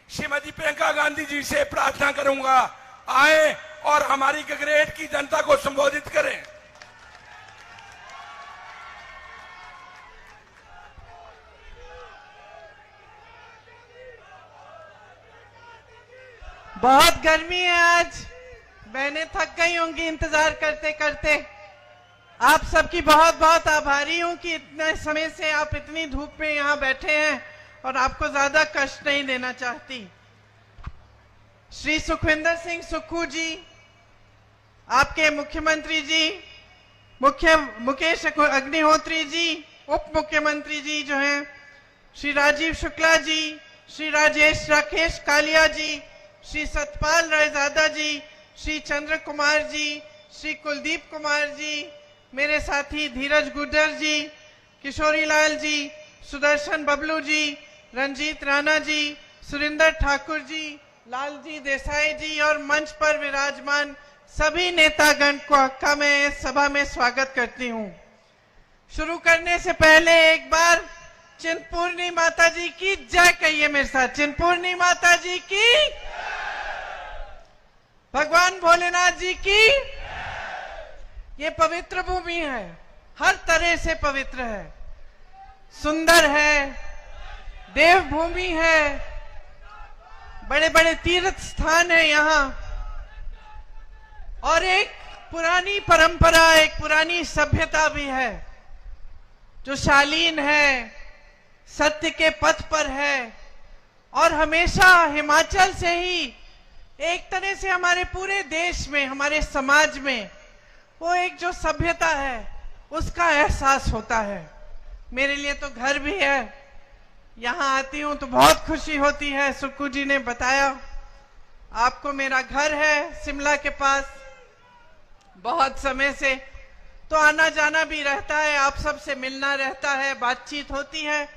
श्रीमती प्रियंका गांधी जी से प्रार्थना करूंगा, आए और हमारी गगरेट की जनता को संबोधित करें। बहुत गर्मी है आज, बहनें थक गई होंगी इंतजार करते करते। आप सबकी बहुत बहुत आभारी हूं कि इतने समय से आप इतनी धूप में यहाँ बैठे हैं और आपको ज्यादा कष्ट नहीं देना चाहती। श्री सुखविंदर सिंह सुक्खू जी, आपके मुख्यमंत्री जी, मुकेश अग्निहोत्री जी, उप मुख्यमंत्री जी जो हैं, श्री राजीव शुक्ला जी, श्री राकेश कालिया जी, श्री सतपाल रायजादा जी, श्री चंद्र कुमार जी, श्री कुलदीप कुमार जी, मेरे साथी धीरज गुर्जर जी, किशोरी लाल जी, सुदर्शन बबलू जी, रंजीत राणा जी, सुरिंदर ठाकुर जी, लालजी देसाई जी और मंच पर विराजमान सभी नेतागण का मैं इस सभा में स्वागत करती हूं। शुरू करने से पहले एक बार चिंतपूर्णी माता जी की जय कहिए मेरे साथ। चिंतपूर्णी माता जी की, भगवान भोलेनाथ जी की। ये पवित्र भूमि है, हर तरह से पवित्र है, सुंदर है, देवभूमि है, बड़े बड़े तीर्थ स्थान है यहाँ, और एक पुरानी परंपरा, एक पुरानी सभ्यता भी है जो शालीन है, सत्य के पथ पर है। और हमेशा हिमाचल से ही एक तरह से हमारे पूरे देश में, हमारे समाज में वो एक जो सभ्यता है उसका एहसास होता है। मेरे लिए तो घर भी है, यहाँ आती हूँ तो बहुत खुशी होती है। सुक्खू जी ने बताया आपको मेरा घर है शिमला के पास, बहुत समय से तो आना जाना भी रहता है, आप सबसे मिलना रहता है, बातचीत होती है।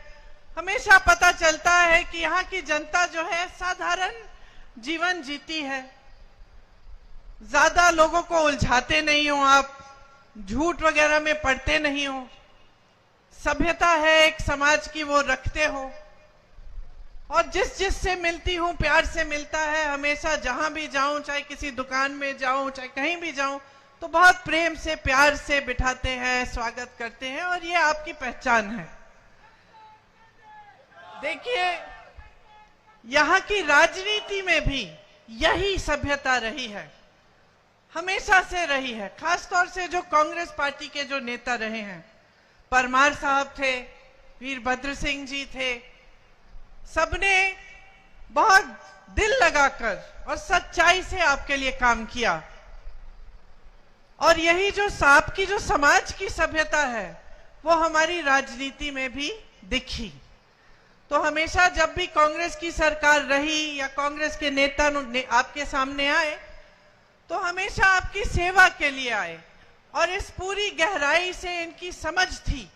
हमेशा पता चलता है कि यहाँ की जनता जो है साधारण जीवन जीती है, ज्यादा लोगों को उलझाते नहीं हो, आप झूठ वगैरह में पड़ते नहीं हो, सभ्यता है एक समाज की वो रखते हो, और जिससे मिलती हूँ प्यार से मिलता है। हमेशा जहां भी जाऊं, चाहे किसी दुकान में जाऊं, चाहे कहीं भी जाऊं, तो बहुत प्रेम से प्यार से बिठाते हैं, स्वागत करते हैं, और ये आपकी पहचान है। देखिए यहाँ की राजनीति में भी यही सभ्यता रही है, हमेशा से रही है। खासतौर से जो कांग्रेस पार्टी के जो नेता रहे हैं, परमार साहब थे, वीरभद्र सिंह जी थे, सबने बहुत दिल लगाकर और सच्चाई से आपके लिए काम किया। और यही जो आपकी जो समाज की सभ्यता है वो हमारी राजनीति में भी दिखी। तो हमेशा जब भी कांग्रेस की सरकार रही या कांग्रेस के नेता आपके सामने आए तो हमेशा आपकी सेवा के लिए आए, और इस पूरी गहराई से इनकी समझ थी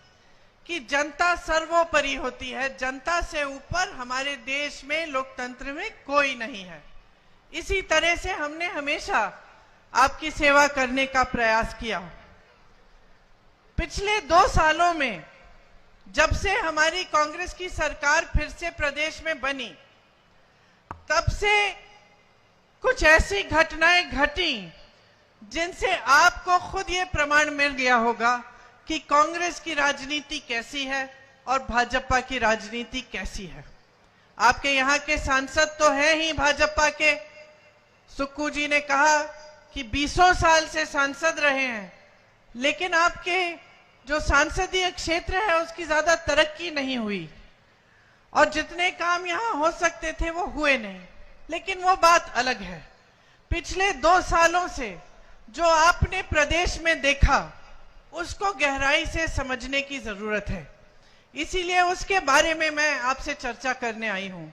कि जनता सर्वोपरि होती है, जनता से ऊपर हमारे देश में, लोकतंत्र में कोई नहीं है। इसी तरह से हमने हमेशा आपकी सेवा करने का प्रयास किया। पिछले 2 सालों में जब से हमारी कांग्रेस की सरकार फिर से प्रदेश में बनी, तब से कुछ ऐसी घटनाएं घटी जिनसे आपको खुद ये प्रमाण मिल गया होगा कि कांग्रेस की राजनीति कैसी है और भाजपा की राजनीति कैसी है। आपके यहाँ के सांसद तो हैं ही भाजपा के, सुक्खू जी ने कहा कि 20 साल से सांसद रहे हैं, लेकिन आपके जो सांसदीय क्षेत्र है उसकी ज्यादा तरक्की नहीं हुई, और जितने काम यहाँ हो सकते थे वो हुए नहीं। लेकिन वो बात अलग है। पिछले 2 सालों से जो आपने प्रदेश में देखा उसको गहराई से समझने की जरूरत है, इसीलिए उसके बारे में मैं आपसे चर्चा करने आई हूं।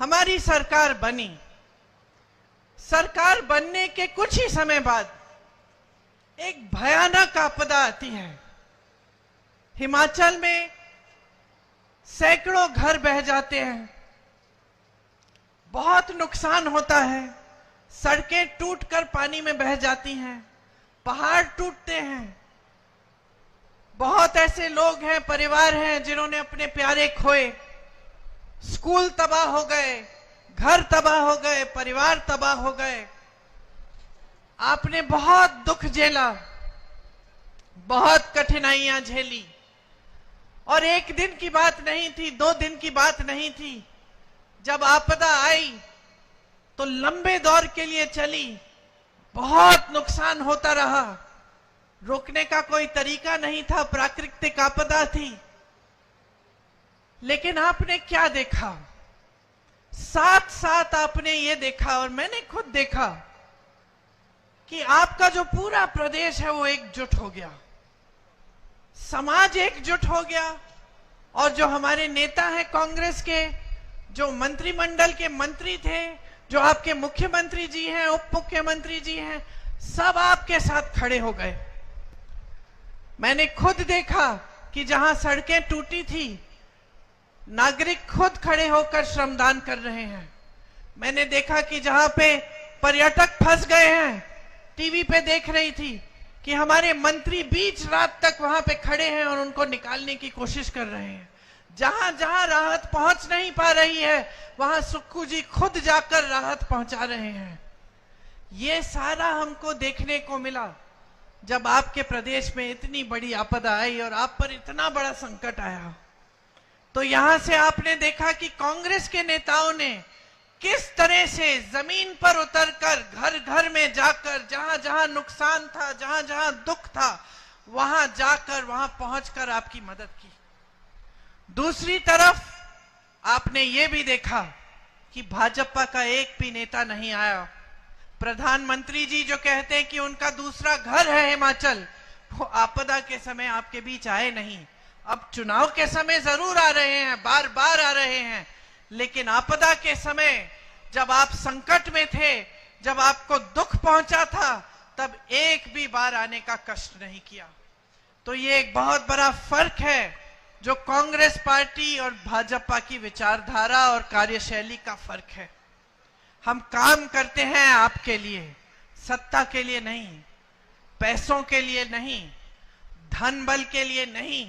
हमारी सरकार बनी, सरकार बनने के कुछ ही समय बाद एक भयानक आपदा आती है। हिमाचल में सैकड़ों घर बह जाते हैं, बहुत नुकसान होता है, सड़कें टूटकर पानी में बह जाती हैं, पहाड़ टूटते हैं। बहुत ऐसे लोग हैं, परिवार हैं जिन्होंने अपने प्यारे खोए, स्कूल तबाह हो गए, घर तबाह हो गए, परिवार तबाह हो गए। आपने बहुत दुख झेला, बहुत कठिनाइयां झेली, और एक दिन की बात नहीं थी, 2 दिन की बात नहीं थी। जब आपदा आई तो लंबे दौर के लिए चली, बहुत नुकसान होता रहा, रोकने का कोई तरीका नहीं था, प्राकृतिक आपदा थी। लेकिन आपने क्या देखा? साथ साथ आपने ये देखा, और मैंने खुद देखा, कि आपका जो पूरा प्रदेश है वो एकजुट हो गया, समाज एकजुट हो गया। और जो हमारे नेता हैं कांग्रेस के, जो मंत्रिमंडल के मंत्री थे, जो आपके मुख्यमंत्री जी हैं, उप मुख्यमंत्री जी हैं, सब आपके साथ खड़े हो गए। मैंने खुद देखा कि जहां सड़कें टूटी थी, नागरिक खुद खड़े होकर श्रमदान कर रहे हैं। मैंने देखा कि जहां पे पर्यटक फंस गए हैं, टीवी पे देख रही थी कि हमारे मंत्री बीच रात तक वहां पे खड़े हैं और उनको निकालने की कोशिश कर रहे हैं। जहां जहां राहत पहुंच नहीं पा रही है, वहां सुक्खू जी खुद जाकर राहत पहुंचा रहे हैं। ये सारा हमको देखने को मिला जब आपके प्रदेश में इतनी बड़ी आपदा आई और आप पर इतना बड़ा संकट आया। तो यहां से आपने देखा कि कांग्रेस के नेताओं ने किस तरह से जमीन पर उतरकर, घर घर में जाकर, जहां जहां नुकसान था, जहां जहां दुख था, वहां जाकर, वहां पहुंचकर आपकी मदद की। दूसरी तरफ आपने ये भी देखा कि भाजपा का एक भी नेता नहीं आया। प्रधानमंत्री जी जो कहते हैं कि उनका दूसरा घर है हिमाचल, वो आपदा के समय आपके बीच आए नहीं। अब चुनाव के समय जरूर आ रहे हैं, बार बार आ रहे हैं, लेकिन आपदा के समय जब आप संकट में थे, जब आपको दुख पहुंचा था, तब एक भी बार आने का कष्ट नहीं किया। तो ये एक बहुत बड़ा फर्क है, जो कांग्रेस पार्टी और भाजपा की विचारधारा और कार्यशैली का फर्क है। हम काम करते हैं आपके लिए, सत्ता के लिए नहीं, पैसों के लिए नहीं, धन बल के लिए नहीं,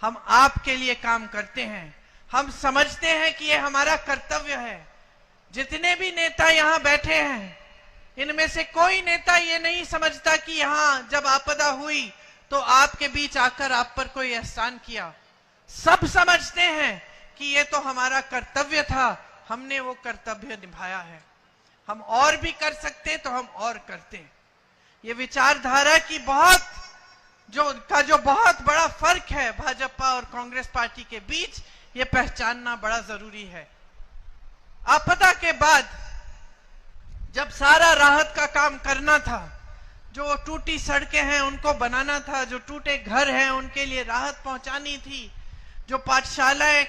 हम आपके लिए काम करते हैं। हम समझते हैं कि ये हमारा कर्तव्य है। जितने भी नेता यहाँ बैठे हैं, इनमें से कोई नेता ये नहीं समझता कि यहाँ जब आपदा हुई तो आपके बीच आकर आप पर कोई एहसान किया। सब समझते हैं कि ये तो हमारा कर्तव्य था, हमने वो कर्तव्य निभाया है। हम और भी कर सकते तो हम और करते। ये विचारधारा की जो बहुत बड़ा फर्क है भाजपा और कांग्रेस पार्टी के बीच, ये पहचानना बड़ा जरूरी है। आपदा के बाद जब सारा राहत का काम करना था, जो टूटी सड़कें हैं उनको बनाना था, जो टूटे घर हैं उनके लिए राहत पहुंचानी थी, जो पाठशालाएं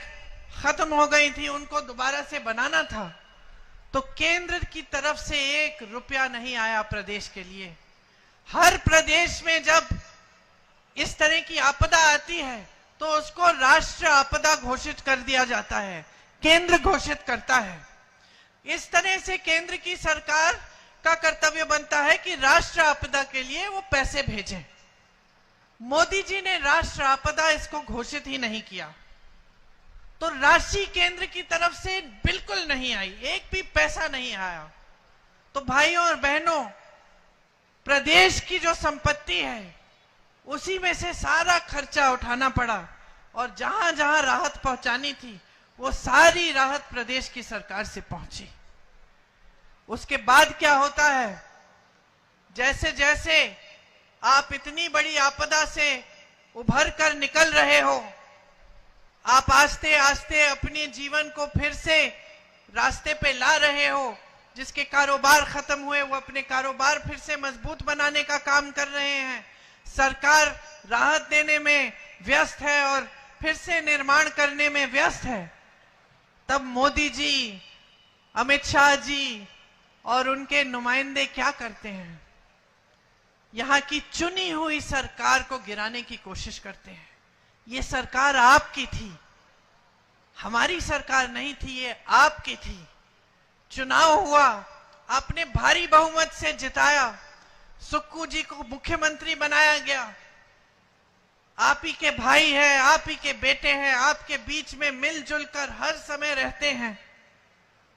खत्म हो गई थी उनको दोबारा से बनाना था, तो केंद्र की तरफ से 1 रुपया नहीं आया प्रदेश के लिए। हर प्रदेश में जब इस तरह की आपदा आती है तो उसको राष्ट्र आपदा घोषित कर दिया जाता है, केंद्र घोषित करता है। इस तरह से केंद्र की सरकार का कर्तव्य बनता है कि राष्ट्र आपदा के लिए वो पैसे भेजें। मोदी जी ने राष्ट्र आपदा इसको घोषित ही नहीं किया, तो राशि केंद्र की तरफ से बिल्कुल नहीं आई, एक भी पैसा नहीं आया। तो भाइयों और बहनों, प्रदेश की जो संपत्ति है उसी में से सारा खर्चा उठाना पड़ा, और जहां जहां राहत पहुंचानी थी वो सारी राहत प्रदेश की सरकार से पहुंची। उसके बाद क्या होता है, जैसे जैसे आप इतनी बड़ी आपदा से उभर कर निकल रहे हो, आप आस्ते आस्ते अपने जीवन को फिर से रास्ते पे ला रहे हो। जिसके कारोबार खत्म हुए वो अपने कारोबार फिर से मजबूत बनाने का काम कर रहे हैं। सरकार राहत देने में व्यस्त है और फिर से निर्माण करने में व्यस्त है। तब मोदी जी, अमित शाह जी और उनके नुमाइंदे क्या करते हैं? यहां की चुनी हुई सरकार को गिराने की कोशिश करते हैं। ये सरकार आपकी थी, हमारी सरकार नहीं थी, ये आपकी थी। चुनाव हुआ, आपने भारी बहुमत से जिताया, सुक्खू जी को मुख्यमंत्री बनाया गया। आप ही के भाई हैं, आप ही के बेटे हैं, आपके बीच में मिलजुल कर हर समय रहते हैं।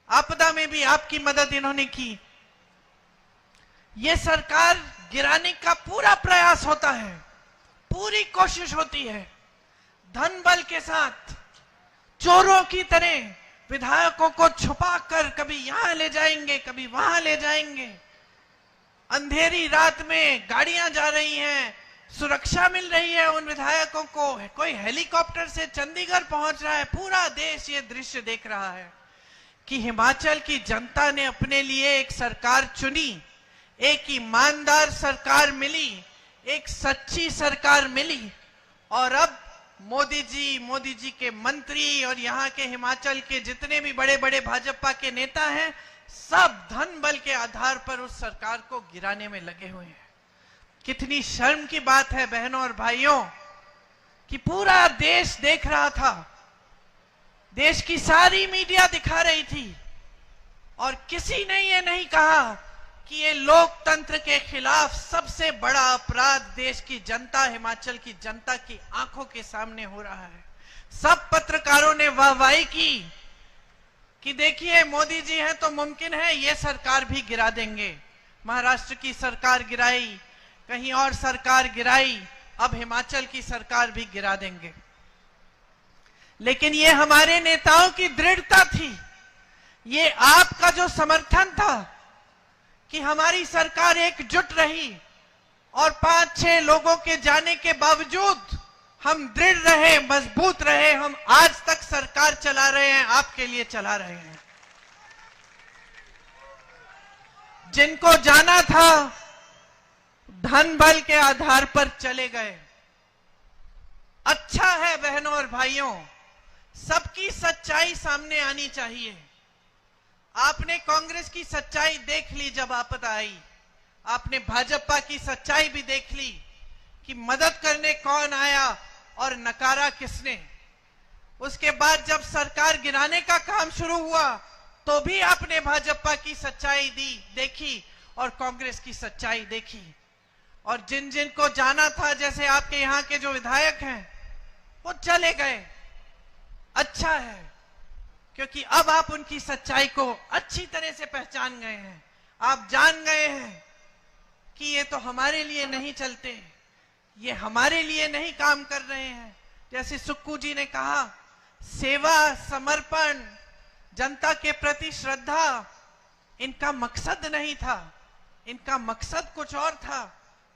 आपदा में भी आपकी मदद इन्होंने की। ये सरकार गिराने का पूरा प्रयास होता है, पूरी कोशिश होती है। धन बल के साथ चोरों की तरह विधायकों को छुपाकर कभी यहां ले जाएंगे, कभी वहां ले जाएंगे। अंधेरी रात में गाड़ियां जा रही हैं, सुरक्षा मिल रही है उन विधायकों को, कोई हेलीकॉप्टर से चंडीगढ़ पहुंच रहा है। पूरा देश ये दृश्य देख रहा है कि हिमाचल की जनता ने अपने लिए एक सरकार चुनी, एक ईमानदार सरकार मिली, एक सच्ची सरकार मिली। और अब मोदी जी के मंत्री और यहाँ के हिमाचल के जितने भी बड़े बड़े भाजपा के नेता हैं, सब धन बल के आधार पर उस सरकार को गिराने में लगे हुए हैं। कितनी शर्म की बात है बहनों और भाइयों कि पूरा देश देख रहा था, देश की सारी मीडिया दिखा रही थी और किसी ने ये नहीं कहा कि ये लोकतंत्र के खिलाफ सबसे बड़ा अपराध देश की जनता, हिमाचल की जनता की आंखों के सामने हो रहा है। सब पत्रकारों ने वाहवाही की कि देखिए मोदी जी हैं तो मुमकिन है ये सरकार भी गिरा देंगे। महाराष्ट्र की सरकार गिराई, कहीं और सरकार गिराई, अब हिमाचल की सरकार भी गिरा देंगे। लेकिन ये हमारे नेताओं की दृढ़ता थी, ये आपका जो समर्थन था कि हमारी सरकार एकजुट रही और 5-6 लोगों के जाने के बावजूद हम दृढ़ रहे, मजबूत रहे। हम आज तक सरकार चला रहे हैं, आपके लिए चला रहे हैं। जिनको जाना था धन बल के आधार पर चले गए। अच्छा है बहनों और भाइयों, सबकी सच्चाई सामने आनी चाहिए। आपने कांग्रेस की सच्चाई देख ली जब आपदा आई, आपने भाजपा की सच्चाई भी देख ली कि मदद करने कौन आया और नकारा किसने। उसके बाद जब सरकार गिराने का काम शुरू हुआ तो भी आपने भाजपा की सच्चाई देखी और कांग्रेस की सच्चाई देखी। और जिन जिन को जाना था, जैसे आपके यहाँ के जो विधायक हैं, वो चले गए। अच्छा है, क्योंकि अब आप उनकी सच्चाई को अच्छी तरह से पहचान गए हैं। आप जान गए हैं कि ये तो हमारे लिए नहीं चलते, ये हमारे लिए नहीं काम कर रहे हैं। जैसे सुक्कू जी ने कहा, सेवा, समर्पण, जनता के प्रति श्रद्धा इनका मकसद नहीं था, इनका मकसद कुछ और था।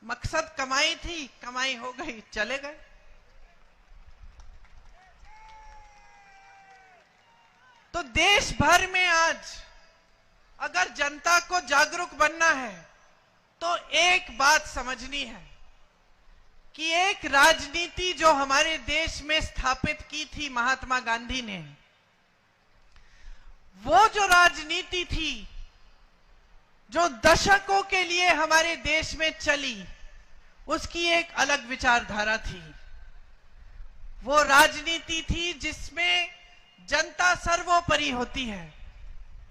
मकसद कमाई थी, कमाई हो गई, चले गए। तो देश भर में आज अगर जनता को जागरूक बनना है तो एक बात समझनी है कि एक राजनीति जो हमारे देश में स्थापित की थी महात्मा गांधी ने, वो जो राजनीति थी जो दशकों के लिए हमारे देश में चली, उसकी एक अलग विचारधारा थी। वो राजनीति थी जिसमें जनता सर्वोपरि होती है।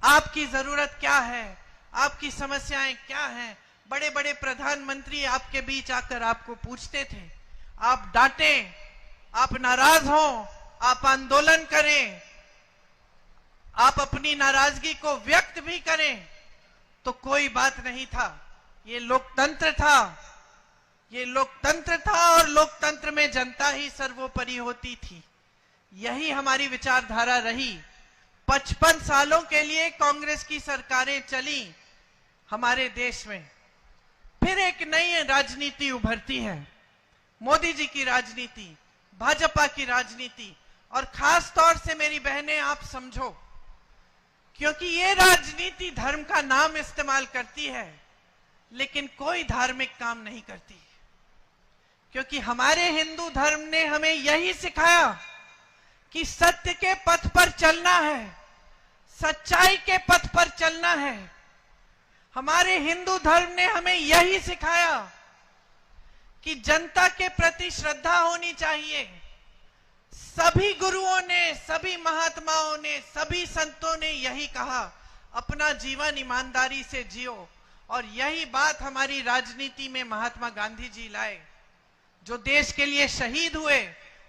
आपकी जरूरत क्या है, आपकी समस्याएं क्या हैं, बड़े बड़े प्रधानमंत्री आपके बीच आकर आपको पूछते थे। आप डांटें, आप नाराज हों, आप आंदोलन करें, आप अपनी नाराजगी को व्यक्त भी करें, तो कोई बात नहीं था। ये लोकतंत्र था, ये लोकतंत्र था और लोकतंत्र में जनता ही सर्वोपरि होती थी। यही हमारी विचारधारा रही। 55 सालों के लिए कांग्रेस की सरकारें चली हमारे देश में। फिर एक नई राजनीति उभरती है, मोदी जी की राजनीति, भाजपा की राजनीति। और खास तौर से मेरी बहनें आप समझो, क्योंकि ये राजनीति धर्म का नाम इस्तेमाल करती है लेकिन कोई धार्मिक काम नहीं करती। क्योंकि हमारे हिंदू धर्म ने हमें यही सिखाया कि सत्य के पथ पर चलना है, सच्चाई के पथ पर चलना है। हमारे हिंदू धर्म ने हमें यही सिखाया कि जनता के प्रति श्रद्धा होनी चाहिए। सभी गुरुओं ने, सभी महात्माओं ने, सभी संतों ने यही कहा, अपना जीवन ईमानदारी से जियो। और यही बात हमारी राजनीति में महात्मा गांधी जी लाए, जो देश के लिए शहीद हुए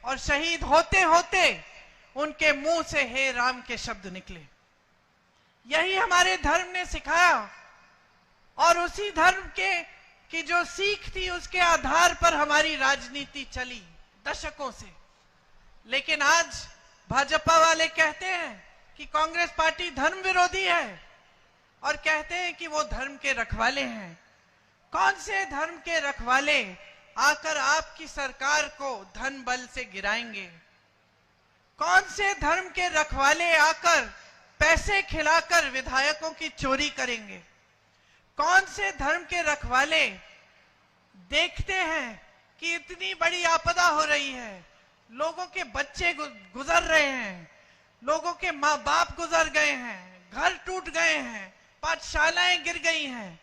और शहीद होते होते उनके मुंह से हे राम के शब्द निकले। यही हमारे धर्म ने सिखाया और उसी धर्म की जो सीख थी उसके आधार पर हमारी राजनीति चली दशकों से। लेकिन आज भाजपा वाले कहते हैं कि कांग्रेस पार्टी धर्म विरोधी है और कहते हैं कि वो धर्म के रखवाले हैं। कौन से धर्म के रखवाले आकर आपकी सरकार को धन बल से गिराएंगे? कौन से धर्म के रखवाले आकर पैसे खिलाकर विधायकों की चोरी करेंगे? कौन से धर्म के रखवाले देखते हैं कि इतनी बड़ी आपदा हो रही है, लोगों के बच्चे गुजर रहे हैं, लोगों के माँ बाप गुजर गए हैं, घर टूट गए हैं, पाठशालाएं गिर गई हैं,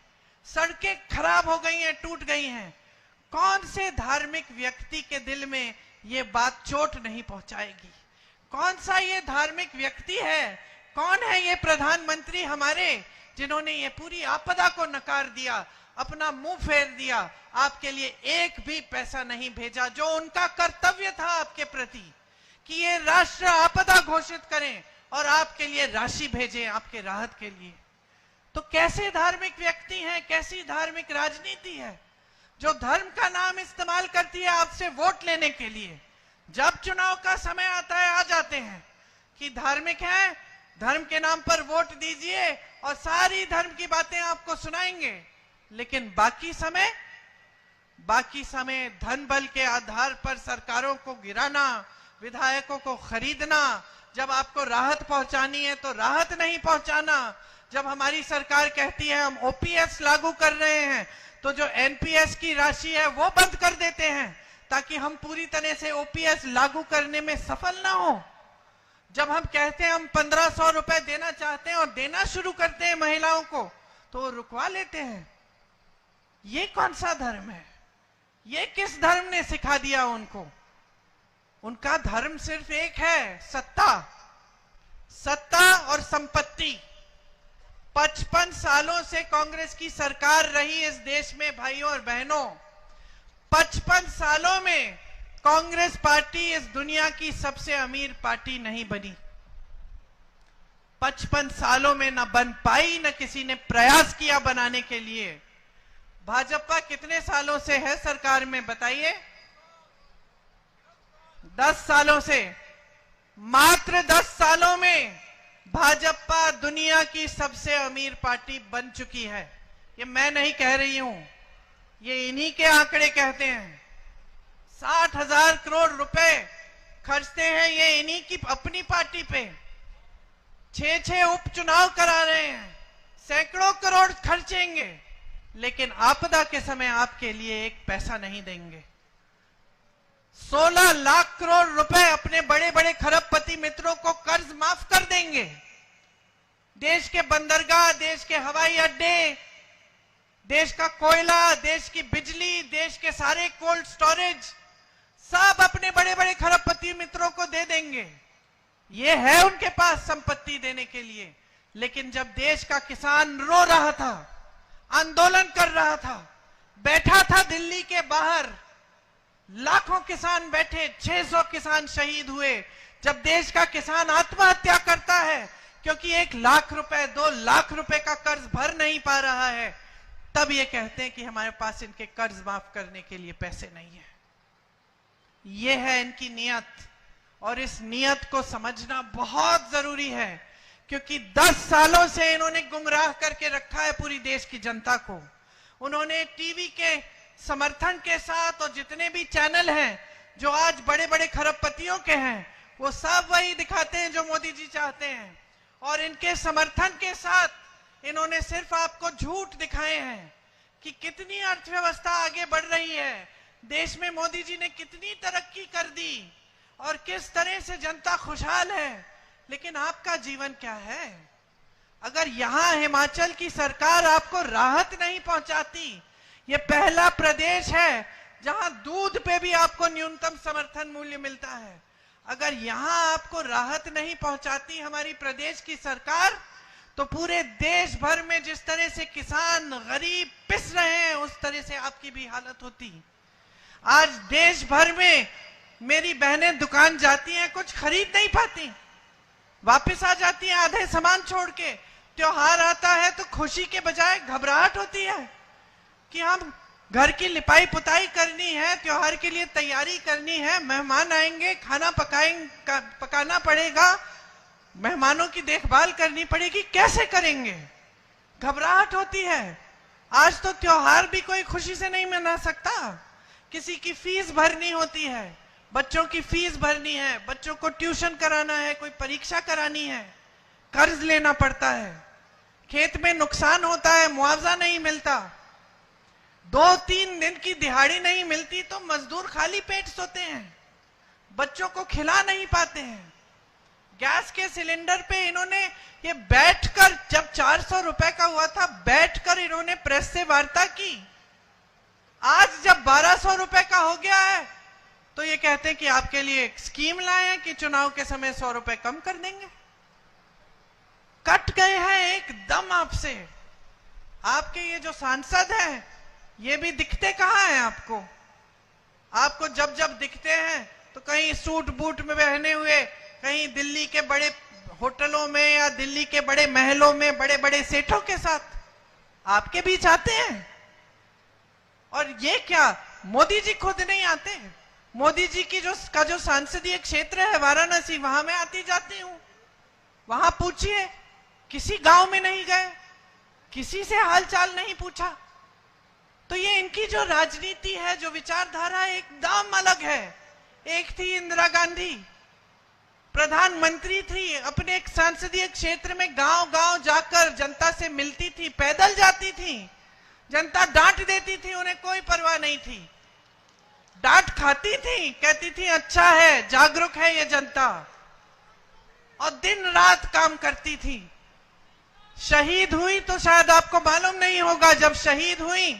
सड़कें खराब हो गई हैं, टूट गई हैं। कौन से धार्मिक व्यक्ति के दिल में ये बात चोट नहीं पहुंचाएगी? कौन सा ये धार्मिक व्यक्ति है? कौन है ये प्रधानमंत्री हमारे जिन्होंने ये पूरी आपदा को नकार दिया, अपना मुंह फेर दिया, आपके लिए एक भी पैसा नहीं भेजा, जो उनका कर्तव्य था आपके प्रति कि ये राष्ट्र आपदा घोषित करें और आपके लिए राशि भेजें आपके राहत के लिए। तो कैसे धार्मिक व्यक्ति हैं, कैसी धार्मिक राजनीति है जो धर्म का नाम इस्तेमाल करती है आपसे वोट लेने के लिए? जब चुनाव का समय आता है आ जाते हैं कि धार्मिक हैं, धर्म के नाम पर वोट दीजिए और सारी धर्म की बातें आपको सुनाएंगे। लेकिन बाकी समय धन बल के आधार पर सरकारों को गिराना, विधायकों को खरीदना, जब आपको राहत पहुंचानी है तो राहत नहीं पहुंचाना। जब हमारी सरकार कहती है हम ओपीएस लागू कर रहे हैं तो जो एनपीएस की राशि है वो बंद कर देते हैं ताकि हम पूरी तरह से ओपीएस लागू करने में सफल ना हो। जब हम कहते हैं हम 1500 रुपए देना चाहते हैं और देना शुरू करते हैं महिलाओं को तो वो रुकवा लेते हैं। ये कौन सा धर्म है? ये किस धर्म ने सिखा दिया उनको? उनका धर्म सिर्फ एक है, सत्ता और संपत्ति। 55 सालों से कांग्रेस की सरकार रही इस देश में भाइयों और बहनों। 55 सालों में कांग्रेस पार्टी इस दुनिया की सबसे अमीर पार्टी नहीं बनी। 55 सालों में न बन पाई, न किसी ने प्रयास किया बनाने के लिए। भाजपा कितने सालों से है सरकार में बताइए? 10 सालों से। मात्र 10 सालों में भाजपा दुनिया की सबसे अमीर पार्टी बन चुकी है। ये मैं नहीं कह रही हूं, ये इन्हीं के आंकड़े कहते हैं। 60,000 करोड़ रुपए खर्चते हैं ये इन्हीं की अपनी पार्टी पे। 6 उपचुनाव करा रहे हैं, सैकड़ों करोड़ खर्चेंगे, लेकिन आपदा के समय आपके लिए एक पैसा नहीं देंगे। 16 लाख करोड़ रुपए अपने बड़े बड़े खरबपति मित्रों को कर्ज माफ कर देंगे। देश के बंदरगाह, देश के हवाई अड्डे, देश का कोयला, देश की बिजली, देश के सारे कोल्ड स्टोरेज सब अपने बड़े बड़े खरबपति मित्रों को दे देंगे। ये है उनके पास संपत्ति देने के लिए। लेकिन जब देश का किसान रो रहा था, आंदोलन कर रहा था, बैठा था दिल्ली के बाहर, लाखों किसान बैठे, 600 किसान शहीद हुए। जब देश का किसान आत्महत्या करता है क्योंकि 1 लाख रुपए 2 लाख रुपए का कर्ज भर नहीं पा रहा है, तब ये कहते हैं कि हमारे पास इनके कर्ज माफ करने के लिए पैसे नहीं है। ये है इनकी नियत, और इस नियत को समझना बहुत जरूरी है क्योंकि 10 सालों से इन्होंने गुमराह करके रखा है पूरी देश की जनता को। उन्होंने टीवी के समर्थन के साथ, और जितने भी चैनल हैं जो आज बड़े बड़े खरबपतियों के हैं, वो सब वही दिखाते हैं जो मोदी जी चाहते हैं। और इनके समर्थन के साथ इन्होंने सिर्फ आपको झूठ दिखाए हैं कि कितनी अर्थव्यवस्था आगे बढ़ रही है, देश में मोदी जी ने कितनी तरक्की कर दी और किस तरह से जनता खुशहाल है। लेकिन आपका जीवन क्या है? अगर यहां हिमाचल की सरकार आपको राहत नहीं पहुंचाती, ये पहला प्रदेश है जहां दूध पे भी आपको न्यूनतम समर्थन मूल्य मिलता है, अगर यहां आपको राहत नहीं पहुंचाती हमारी प्रदेश की सरकार, तो पूरे देश भर में जिस तरह से किसान गरीब पिस रहे हैं उस तरह से आपकी भी हालत होती। आज देश भर में मेरी बहनें दुकान जाती हैं, कुछ खरीद नहीं पाती, वापस आ जाती हैं आधे सामान छोड़ के। त्योहार आता है तो खुशी के बजाय घबराहट होती है कि हम घर की लिपाई पुताई करनी है, त्योहार के लिए तैयारी करनी है, मेहमान आएंगे, खाना पकाना पड़ेगा, मेहमानों की देखभाल करनी पड़ेगी, कैसे करेंगे? घबराहट होती है। आज तो त्योहार भी कोई खुशी से नहीं मना सकता। किसी की फीस भरनी होती है, बच्चों की फीस भरनी है, बच्चों को ट्यूशन कराना है, कोई परीक्षा करानी है, कर्ज लेना पड़ता है, खेत में नुकसान होता है, मुआवजा नहीं मिलता, 2-3 दिन की दिहाड़ी नहीं मिलती तो मजदूर खाली पेट सोते हैं, बच्चों को खिला नहीं पाते हैं। गैस के सिलेंडर पे इन्होंने ये बैठकर, जब 400 रुपए का हुआ था, बैठकर इन्होंने प्रेस से वार्ता की। आज जब 1200 रुपए का हो गया है तो ये कहते हैं कि आपके लिए एक स्कीम लाए हैं कि चुनाव के समय 100 रुपए कम कर देंगे। कट गए हैं एकदम आपसे। आपके ये जो सांसद हैं ये भी दिखते कहां हैं आपको? आपको जब जब दिखते हैं तो कहीं सूट बूट में पहने हुए, कहीं दिल्ली के बड़े होटलों में या दिल्ली के बड़े महलों में बड़े बड़े सेठों के साथ आपके बीच आते हैं। और ये क्या, मोदी जी खुद नहीं आते? मोदी जी की जो सांसदीय क्षेत्र है वाराणसी, वहां मैं आती जाती हूं, वहां पूछिए, किसी गांव में नहीं गए, किसी से हालचाल नहीं पूछा। तो ये इनकी जो राजनीति है, जो विचारधारा, एकदम अलग है। एक थी इंदिरा गांधी, प्रधानमंत्री थी, अपने एक संसदीय क्षेत्र में गांव गांव जाकर जनता से मिलती थी, पैदल जाती थी, जनता डांट देती थी, उन्हें कोई परवाह नहीं थी, डांट खाती थी, कहती थी अच्छा है, जागरूक है ये जनता, और दिन रात काम करती थी। शहीद हुई तो शायद आपको मालूम नहीं होगा, जब शहीद हुई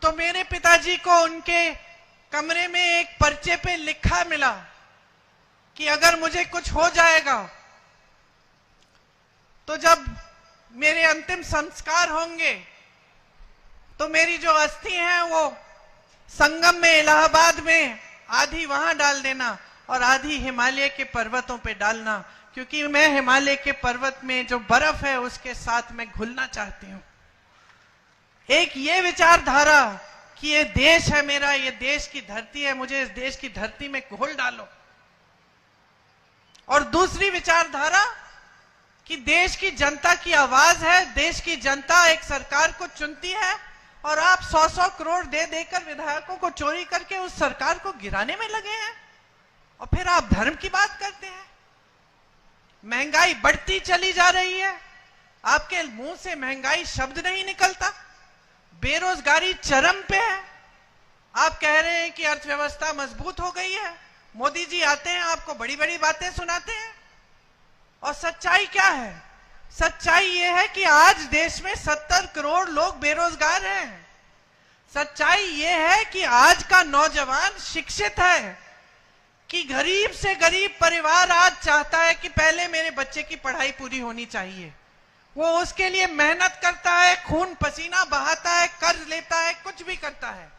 तो मेरे पिताजी को उनके कमरे में एक पर्चे पे लिखा मिला कि अगर मुझे कुछ हो जाएगा तो जब मेरे अंतिम संस्कार होंगे तो मेरी जो अस्थि है वो संगम में, इलाहाबाद में, आधी वहां डाल देना और आधी हिमालय के पर्वतों पे डालना, क्योंकि मैं हिमालय के पर्वत में जो बर्फ है उसके साथ मैं घुलना चाहती हूं। एक ये विचारधारा कि ये देश है मेरा, ये देश की धरती है, मुझे इस देश की धरती में घोल डालो। और दूसरी विचारधारा कि देश की जनता की आवाज है, देश की जनता एक सरकार को चुनती है और आप 100-100 करोड़ दे देकर विधायकों को चोरी करके उस सरकार को गिराने में लगे हैं, और फिर आप धर्म की बात करते हैं। महंगाई बढ़ती चली जा रही है, आपके मुंह से महंगाई शब्द नहीं निकलता, बेरोजगारी चरम पे है, आप कह रहे हैं कि अर्थव्यवस्था मजबूत हो गई है। मोदी जी आते हैं, आपको बड़ी बड़ी बातें सुनाते हैं, और सच्चाई क्या है? सच्चाई यह है कि आज देश में 70 करोड़ लोग बेरोजगार हैं। सच्चाई यह है कि आज का नौजवान शिक्षित है, कि गरीब से गरीब परिवार आज चाहता है कि पहले मेरे बच्चे की पढ़ाई पूरी होनी चाहिए। वो उसके लिए मेहनत करता है, खून पसीना बहाता है, कर्ज लेता है, कुछ भी करता है।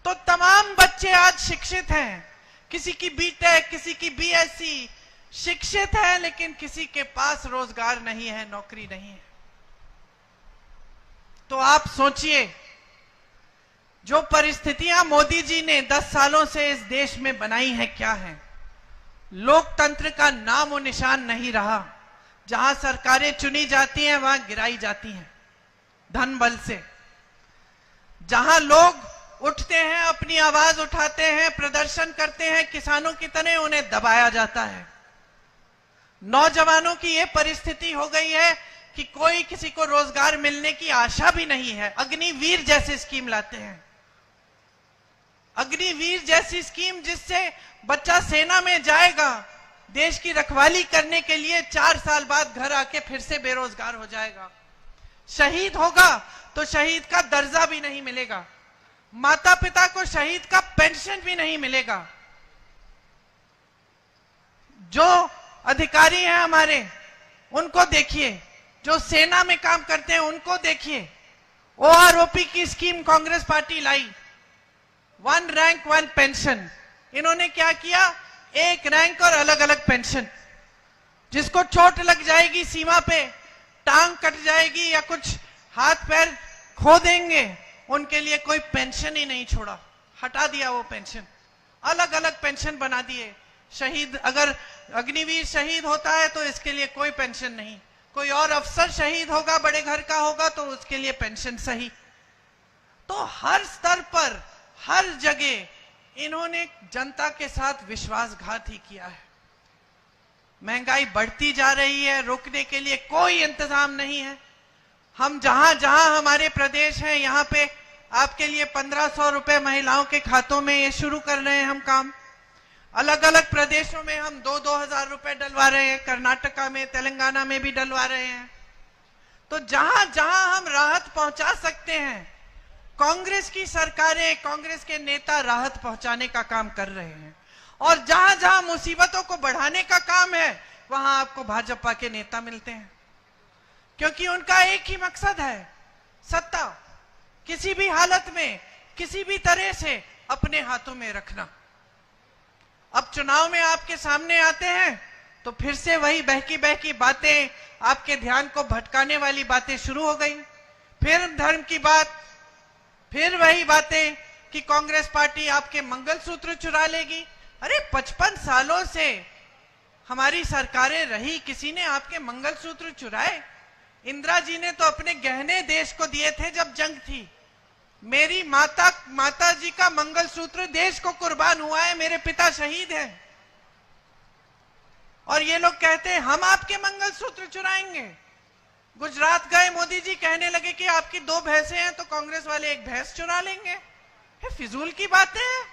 तो तमाम बच्चे आज शिक्षित हैं, किसी की बीटेक, किसी की बीएससी, शिक्षित है, लेकिन किसी के पास रोजगार नहीं है, नौकरी नहीं है। तो आप सोचिए, जो परिस्थितियां मोदी जी ने 10 सालों से इस देश में बनाई है, क्या है? लोकतंत्र का नाम और निशान नहीं रहा। जहां सरकारें चुनी जाती हैं वहां गिराई जाती हैं धन बल से। जहां लोग उठते हैं, अपनी आवाज उठाते हैं, प्रदर्शन करते हैं, किसानों की तरह उन्हें दबाया जाता है। नौजवानों की यह परिस्थिति हो गई है कि कोई किसी को रोजगार मिलने की आशा भी नहीं है। अग्निवीर जैसी स्कीम लाते हैं, अग्निवीर जैसी स्कीम जिससे बच्चा सेना में जाएगा, देश की रखवाली करने के लिए 4 साल बाद घर आके फिर से बेरोजगार हो जाएगा। शहीद होगा तो शहीद का दर्जा भी नहीं मिलेगा, माता पिता को शहीद का पेंशन भी नहीं मिलेगा। जो अधिकारी हैं हमारे, उनको देखिए, जो सेना में काम करते हैं उनको देखिए। ओआरओपी की स्कीम कांग्रेस पार्टी लाई, 1 रैंक 1 पेंशन। इन्होंने क्या किया? 1 रैंक और अलग अलग पेंशन। जिसको चोट लग जाएगी सीमा पे, टांग कट जाएगी या कुछ हाथ पैर खो देंगे, उनके लिए कोई पेंशन ही नहीं छोड़ा, हटा दिया वो पेंशन, अलग अलग पेंशन बना दिए। शहीद अगर अग्निवीर शहीद होता है तो इसके लिए कोई पेंशन नहीं, कोई और अफसर शहीद होगा, बड़े घर का होगा तो उसके लिए पेंशन सही। तो हर स्तर पर, हर जगह इन्होंने जनता के साथ विश्वासघात ही किया है। महंगाई बढ़ती जा रही है, रोकने के लिए कोई इंतजाम नहीं है। हम जहां जहां हमारे प्रदेश हैं, यहां पे आपके लिए 1500 रुपए महिलाओं के खातों में ये शुरू कर रहे हैं हम काम। अलग अलग प्रदेशों में हम 2-2 हजार रुपए डलवा रहे हैं, कर्नाटका में, तेलंगाना में भी डलवा रहे हैं। तो जहां जहां हम राहत पहुंचा सकते हैं, कांग्रेस की सरकारें, कांग्रेस के नेता राहत पहुंचाने का काम कर रहे हैं। और जहां जहां मुसीबतों को बढ़ाने का काम है, वहां आपको भाजपा के नेता मिलते हैं, क्योंकि उनका एक ही मकसद है, सत्ता किसी भी हालत में, किसी भी तरह से अपने हाथों में रखना। अब चुनाव में आपके सामने आते हैं तो फिर से वही बहकी बहकी बातें, आपके ध्यान को भटकाने वाली बातें शुरू हो गई। फिर धर्म की बात, फिर वही बातें कि कांग्रेस पार्टी आपके मंगलसूत्र चुरा लेगी। अरे 55 सालों से हमारी सरकारें रही, किसी ने आपके मंगलसूत्र चुराए? इंदिरा जी ने तो अपने गहने देश को दिए थे जब जंग थी। मेरी माता जी का मंगलसूत्र देश को कुर्बान हुआ है, मेरे पिता शहीद हैं। और ये लोग कहते हैं हम आपके मंगलसूत्र चुराएंगे। गुजरात गए मोदी जी, कहने लगे कि आपकी 2 भैंसें हैं तो कांग्रेस वाले 1 भैंस चुरा लेंगे। ये फिजूल की बातें हैं।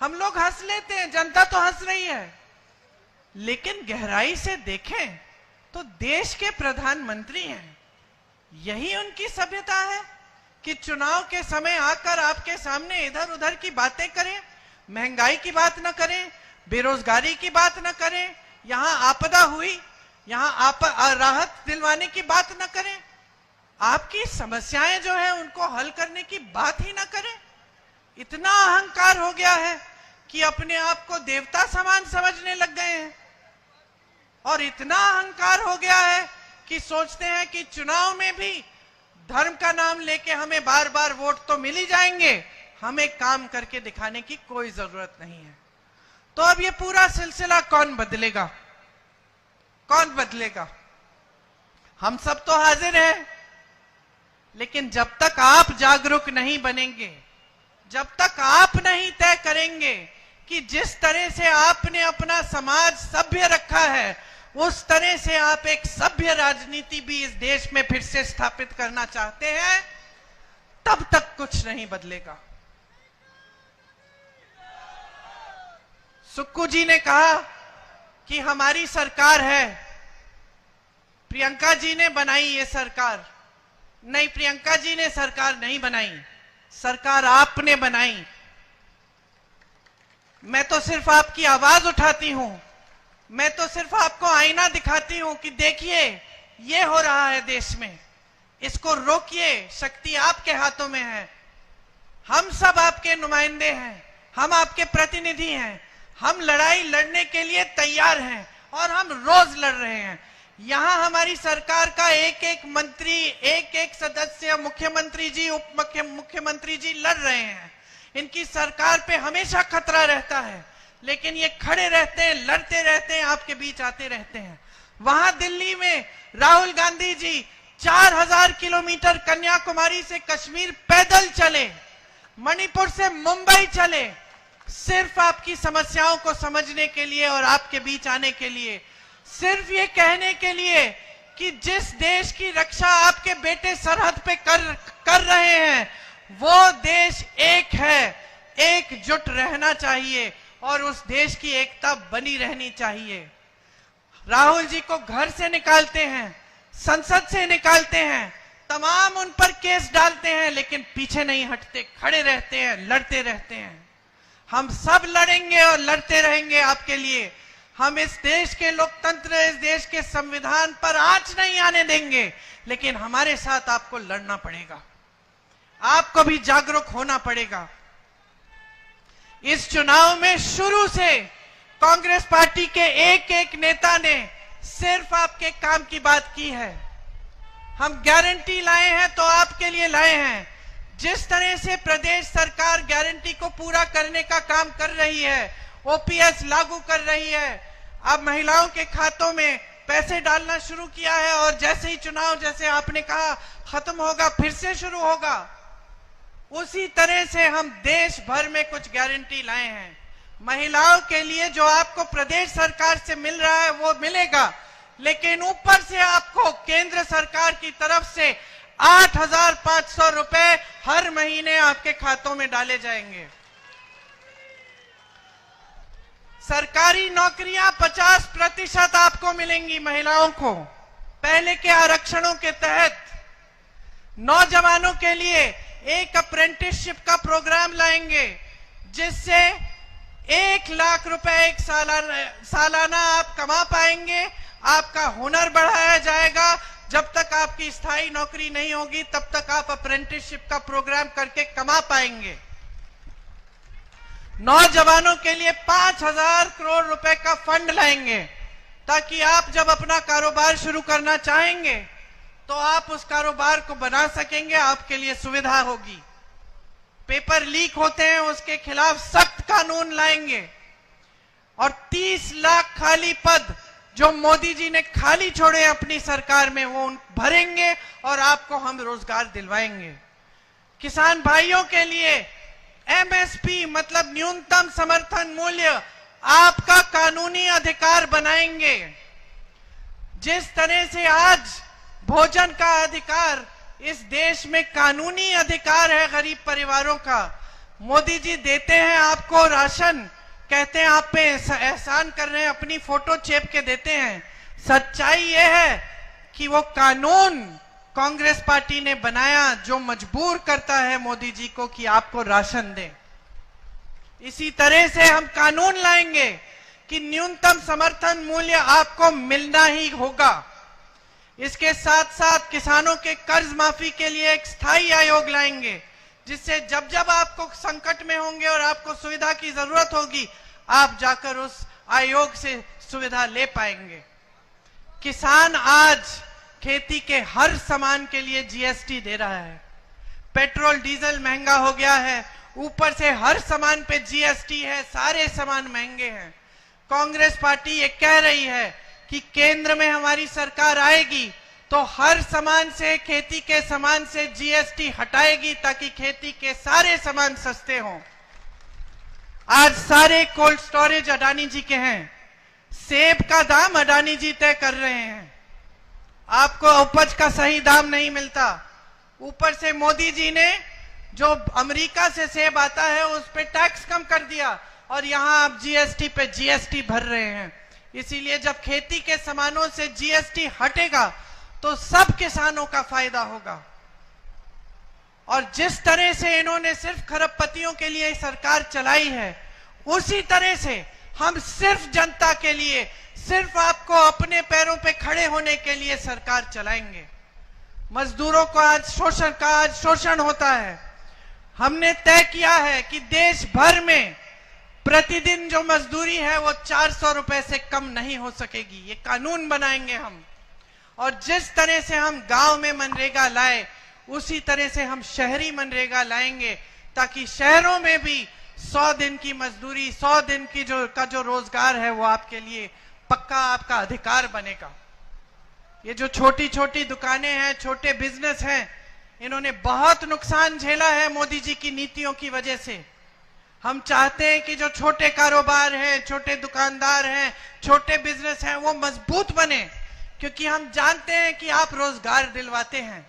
हम लोग हंस लेते हैं, जनता तो हंस रही है, लेकिन गहराई से देखें तो देश के प्रधानमंत्री हैं। यही उनकी सभ्यता है कि चुनाव के समय आकर आपके सामने इधर उधर की बातें करें, महंगाई की बात न करें, बेरोजगारी की बात न करें, यहां आपदा हुई, यहां राहत दिलवाने की बात न करें, आपकी समस्याएं जो है उनको हल करने की बात ही न करें। इतना अहंकार हो गया है कि अपने आप को देवता समान समझने लग गए हैं। और इतना अहंकार हो गया है कि सोचते हैं कि चुनाव में भी धर्म का नाम लेके हमें बार बार वोट तो मिल ही जाएंगे, हमें काम करके दिखाने की कोई जरूरत नहीं है। तो अब ये पूरा सिलसिला कौन बदलेगा? कौन बदलेगा? हम सब तो हाजिर हैं, लेकिन जब तक आप जागरूक नहीं बनेंगे, जब तक आप नहीं तय करेंगे कि जिस तरह से आपने अपना समाज सभ्य रखा है, उस तरह से आप एक सभ्य राजनीति भी इस देश में फिर से स्थापित करना चाहते हैं, तब तक कुछ नहीं बदलेगा। सुक्कू जी ने कहा कि हमारी सरकार है, प्रियंका जी ने बनाई ये सरकार। नहीं, प्रियंका जी ने सरकार नहीं बनाई, सरकार आपने बनाई। मैं तो सिर्फ आपकी आवाज उठाती हूं, मैं तो सिर्फ आपको आईना दिखाती हूं कि देखिए ये हो रहा है देश में, इसको रोकिए, शक्ति आपके हाथों में है। हम सब आपके नुमाइंदे हैं, हम आपके प्रतिनिधि हैं, हम लड़ाई लड़ने के लिए तैयार हैं और हम रोज लड़ रहे हैं। यहां हमारी सरकार का एक एक मंत्री, एक एक सदस्य, मुख्यमंत्री जी, उप मुख्यमंत्री जी लड़ रहे हैं। इनकी सरकार पे हमेशा खतरा रहता है, लेकिन ये खड़े रहते हैं, लड़ते रहते हैं, आपके बीच आते रहते हैं। वहां दिल्ली में राहुल गांधी जी 4000 किलोमीटर कन्याकुमारी से कश्मीर पैदल चले, मणिपुर से मुंबई चले, सिर्फ आपकी समस्याओं को समझने के लिए और आपके बीच आने के लिए, सिर्फ ये कहने के लिए कि जिस देश की रक्षा आपके बेटे सरहद पे कर रहे हैं, वो देश एक है, एकजुट रहना चाहिए और उस देश की एकता बनी रहनी चाहिए। राहुल जी को घर से निकालते हैं, संसद से निकालते हैं, तमाम उन पर केस डालते हैं, लेकिन पीछे नहीं हटते, खड़े रहते हैं, लड़ते रहते हैं। हम सब लड़ेंगे और लड़ते रहेंगे आपके लिए। हम इस देश के लोकतंत्र, इस देश के संविधान पर आंच नहीं आने देंगे, लेकिन हमारे साथ आपको लड़ना पड़ेगा, आपको भी जागरूक होना पड़ेगा। इस चुनाव में शुरू से कांग्रेस पार्टी के एक एक नेता ने सिर्फ आपके काम की बात की है। हम गारंटी लाए हैं तो आपके लिए लाए हैं। जिस तरह से प्रदेश सरकार गारंटी को पूरा करने का काम कर रही है, ओपीएस लागू कर रही है, अब महिलाओं के खातों में पैसे डालना शुरू किया है और जैसे ही चुनाव, जैसे आपने कहा, खत्म होगा फिर से शुरू होगा, उसी तरह से हम देश भर में कुछ गारंटी लाए हैं। महिलाओं के लिए जो आपको प्रदेश सरकार से मिल रहा है वो मिलेगा, लेकिन ऊपर से आपको केंद्र सरकार की तरफ से 8,500 रुपए हर महीने आपके खातों में डाले जाएंगे। सरकारी नौकरियां 50% आपको मिलेंगी महिलाओं को पहले के आरक्षणों के तहत। नौजवानों के लिए एक अप्रेंटिसशिप का प्रोग्राम लाएंगे जिससे 1 लाख रुपए एक सालाना आप कमा पाएंगे। आपका हुनर बढ़ाया जाएगा। जब तक आपकी स्थायी नौकरी नहीं होगी तब तक आप अप्रेंटिसशिप का प्रोग्राम करके कमा पाएंगे। नौजवानों के लिए 5,000 करोड़ रुपए का फंड लाएंगे ताकि आप जब अपना कारोबार शुरू करना चाहेंगे तो आप उस कारोबार को बना सकेंगे, आपके लिए सुविधा होगी। पेपर लीक होते हैं उसके खिलाफ सख्त कानून लाएंगे और 30 लाख खाली पद जो मोदी जी ने खाली छोड़े अपनी सरकार में वो भरेंगे और आपको हम रोजगार दिलवाएंगे। किसान भाइयों के लिए एमएसपी मतलब न्यूनतम समर्थन मूल्य आपका कानूनी अधिकार बनाएंगे। जिस तरह से आज भोजन का अधिकार इस देश में कानूनी अधिकार है गरीब परिवारों का, मोदी जी देते हैं आपको राशन, कहते हैं आप पे एहसान कर रहे हैं, अपनी फोटो चेप के देते हैं। सच्चाई यह है कि वो कानून कांग्रेस पार्टी ने बनाया जो मजबूर करता है मोदी जी को कि आपको राशन दें। इसी तरह से हम कानून लाएंगे कि न्यूनतम समर्थन मूल्य आपको मिलना ही होगा। इसके साथ साथ किसानों के कर्ज माफी के लिए एक स्थायी आयोग लाएंगे जिससे जब जब आपको संकट में होंगे और आपको सुविधा की जरूरत होगी आप जाकर उस आयोग से सुविधा ले पाएंगे। किसान आज खेती के हर सामान के लिए जीएसटी दे रहा है। पेट्रोल डीजल महंगा हो गया है, ऊपर से हर सामान पे जीएसटी है, सारे सामान महंगे हैं। कांग्रेस पार्टी ये कह रही है कि केंद्र में हमारी सरकार आएगी तो हर सामान से, खेती के सामान से जीएसटी हटाएगी ताकि खेती के सारे सामान सस्ते हों। आज सारे कोल्ड स्टोरेज अडानी जी के हैं। सेब का दाम अडानी जी तय कर रहे हैं। आपको उपज का सही दाम नहीं मिलता। ऊपर से मोदी जी ने जो अमेरिका से सेब आता है उस पे टैक्स कम कर दिया और यहां आप जीएसटी पे जीएसटी भर रहे हैं। इसीलिए जब खेती के सामानों से जीएसटी हटेगा तो सब किसानों का फायदा होगा। और जिस तरह से इन्होंने सिर्फ खरबपतियों के लिए सरकार चलाई है उसी तरह से हम सिर्फ जनता के लिए, सिर्फ आपको अपने पैरों पे खड़े होने के लिए सरकार चलाएंगे। मजदूरों को आज शोषण होता है। हमने तय किया है कि देश भर में प्रतिदिन जो मजदूरी है वो 400 रुपए से कम नहीं हो सकेगी। ये कानून बनाएंगे हम। और जिस तरह से हम गांव में मनरेगा लाए उसी तरह से हम शहरी मनरेगा लाएंगे ताकि शहरों में भी 100 दिन की मजदूरी, 100 दिन की जो रोजगार है वो आपके लिए पक्का आपका अधिकार बनेगा। ये जो छोटी छोटी दुकानें हैं, छोटे बिजनेस हैं, इन्होंने बहुत नुकसान झेला है मोदी जी की नीतियों की वजह से। हम चाहते हैं कि जो छोटे कारोबार हैं, छोटे दुकानदार हैं, छोटे बिजनेस हैं वो मजबूत बने, क्योंकि हम जानते हैं कि आप रोजगार दिलवाते हैं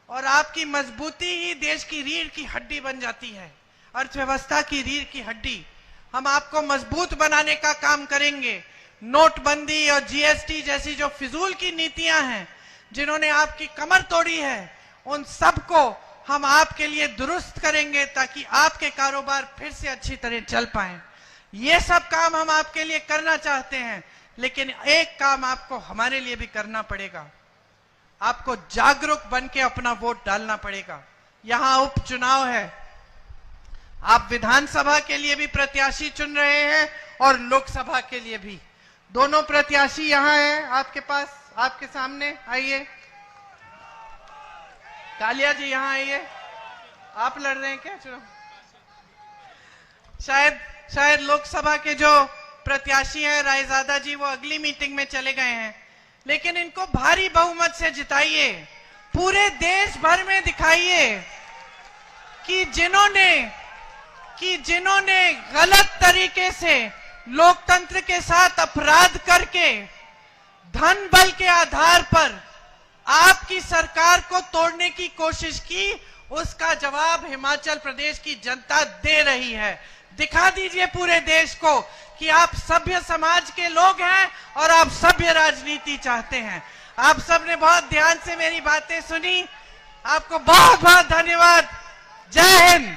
और आपकी मजबूती ही देश की रीढ़ की हड्डी बन जाती है, अर्थव्यवस्था की रीढ़ की हड्डी। हम आपको मजबूत बनाने का काम करेंगे। नोटबंदी और जीएसटी जैसी जो फिजूल की नीतियां हैं जिन्होंने आपकी कमर तोड़ी है, उन सबको हम आपके लिए दुरुस्त करेंगे ताकि आपके कारोबार फिर से अच्छी तरह चल पाए। ये सब काम हम आपके लिए करना चाहते हैं, लेकिन एक काम आपको हमारे लिए भी करना पड़ेगा। आपको जागरूक बन के अपना वोट डालना पड़ेगा। यहां उपचुनाव है। आप विधानसभा के लिए भी प्रत्याशी चुन रहे हैं और लोकसभा के लिए भी। दोनों प्रत्याशी यहां हैं आपके पास, आपके सामने आइए। कालिया जी यहाँ आइए। आप लड़ रहे हैं क्या चुनाव? शायद लोकसभा के जो प्रत्याशी हैं रायजादा जी, वो अगली मीटिंग में चले गए हैं, लेकिन इनको भारी बहुमत से जिताइए। पूरे देश भर में दिखाइए कि जिन्होंने गलत तरीके से लोकतंत्र के साथ अपराध करके धन बल के आधार पर आपकी सरकार को तोड़ने की कोशिश की, उसका जवाब हिमाचल प्रदेश की जनता दे रही है। दिखा दीजिए पूरे देश को कि आप सभ्य समाज के लोग हैं और आप सभ्य राजनीति चाहते हैं। आप सबने बहुत ध्यान से मेरी बातें सुनी, आपको बहुत बहुत धन्यवाद। जय हिंद।